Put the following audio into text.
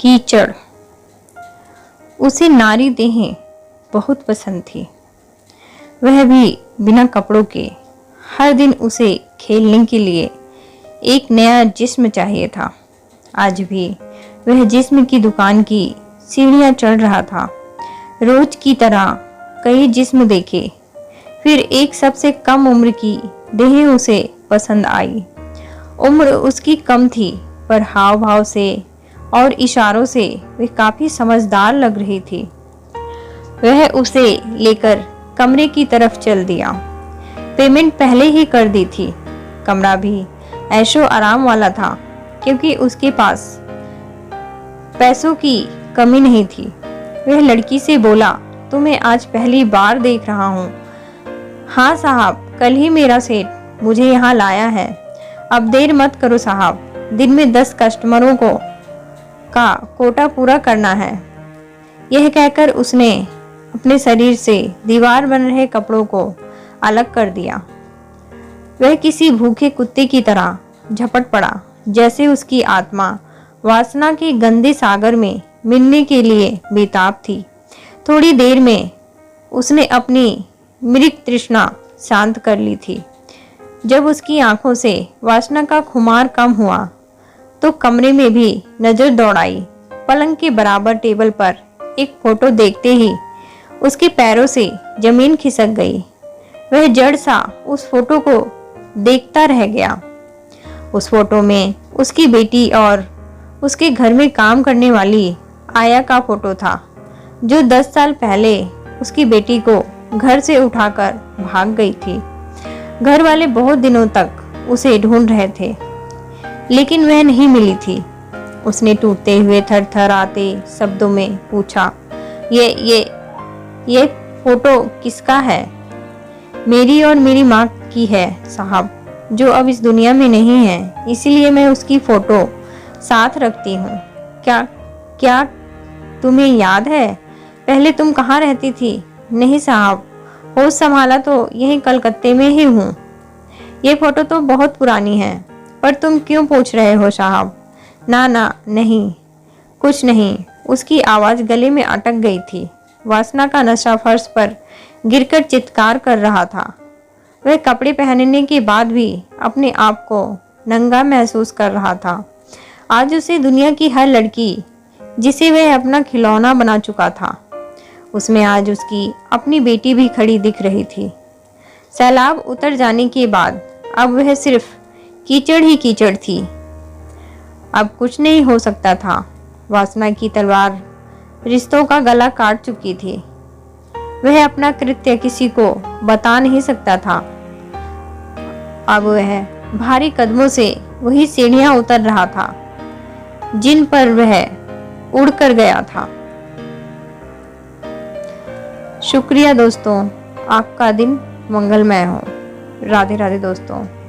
कीचड़। उसे नारी देहें बहुत पसंद थी, वह भी बिना कपड़ों के। हर दिन उसे खेलने के लिए एक नया जिस्म चाहिए था। आज भी वह जिस्म की दुकान की सीढ़ियां चढ़ रहा था। रोज की तरह कई जिस्म देखे, फिर एक सबसे कम उम्र की देह उसे पसंद आई। उम्र उसकी कम थी, पर हाव भाव से और इशारों से वह काफी समझदार लग रही थी। वह उसे लेकर कमरे की तरफ चल दिया। पेमेंट पहले ही कर दी थी। कमरा भी ऐशो आराम वाला था, क्योंकि उसके पास पैसों की कमी नहीं थी। वह लड़की से बोला, तुम्हें आज पहली बार देख रहा हूँ। हाँ साहब, कल ही मेरा सेठ मुझे यहाँ लाया है। अब देर मत करो साहब, दिन में 10 कस्टमरों का कोटा पूरा करना है। यह कहकर उसने अपने शरीर से दीवार बन रहे कपड़ों को अलग कर दिया। वह किसी भूखे कुत्ते की तरह झपट पड़ा, जैसे उसकी आत्मा वासना के गंदे सागर में मिलने के लिए बेताब थी। थोड़ी देर में उसने अपनी मृग तृष्णा शांत कर ली थी। जब उसकी आंखों से वासना का खुमार कम हुआ तो कमरे में भी नजर दौड़ाई। पलंग के बराबर टेबल पर एक फोटो देखते ही उसके पैरों से जमीन खिसक गई। वह जड़ सा उस फोटो को देखता रह गया। उस फोटो में उसकी बेटी और उसके घर में काम करने वाली आया का फोटो था, जो 10 साल पहले उसकी बेटी को घर से उठाकर भाग गई थी। घर वाले बहुत दिनों तक उसे ढूंढ रहे थे, लेकिन वह नहीं मिली थी। उसने टूटते हुए थरथराते शब्दों में पूछा, ये फोटो किसका है? मेरी और मेरी माँ की है साहब, जो अब इस दुनिया में नहीं है, इसीलिए मैं उसकी फोटो साथ रखती हूँ। क्या तुम्हें याद है पहले तुम कहाँ रहती थी? नहीं साहब, होश संभाला तो यहीं कलकत्ते में ही हूँ। ये फोटो तो बहुत पुरानी है, पर तुम क्यों पूछ रहे हो साहब? ना नहीं, कुछ नहीं। उसकी आवाज गले में अटक गई थी। वासना का नशा फर्श पर गिरकर चित्कार कर रहा था। वह कपड़े पहनने के बाद भी अपने आप को नंगा महसूस कर रहा था। आज उसे दुनिया की हर लड़की जिसे वह अपना खिलौना बना चुका था, उसमें आज उसकी अपनी बेटी भी खड़ी दिख रही थी। सैलाब उतर जाने के बाद अब वह सिर्फ कीचड़ ही कीचड़ थी। अब कुछ नहीं हो सकता था। वासना की तलवार रिश्तों का गला काट चुकी थी। वह अपना कृत्य किसी को बता नहीं सकता था। अब वह भारी कदमों से वही सीढ़ियां उतर रहा था जिन पर वह उड़कर गया था। शुक्रिया दोस्तों, आपका दिन मंगलमय हो। राधे राधे दोस्तों।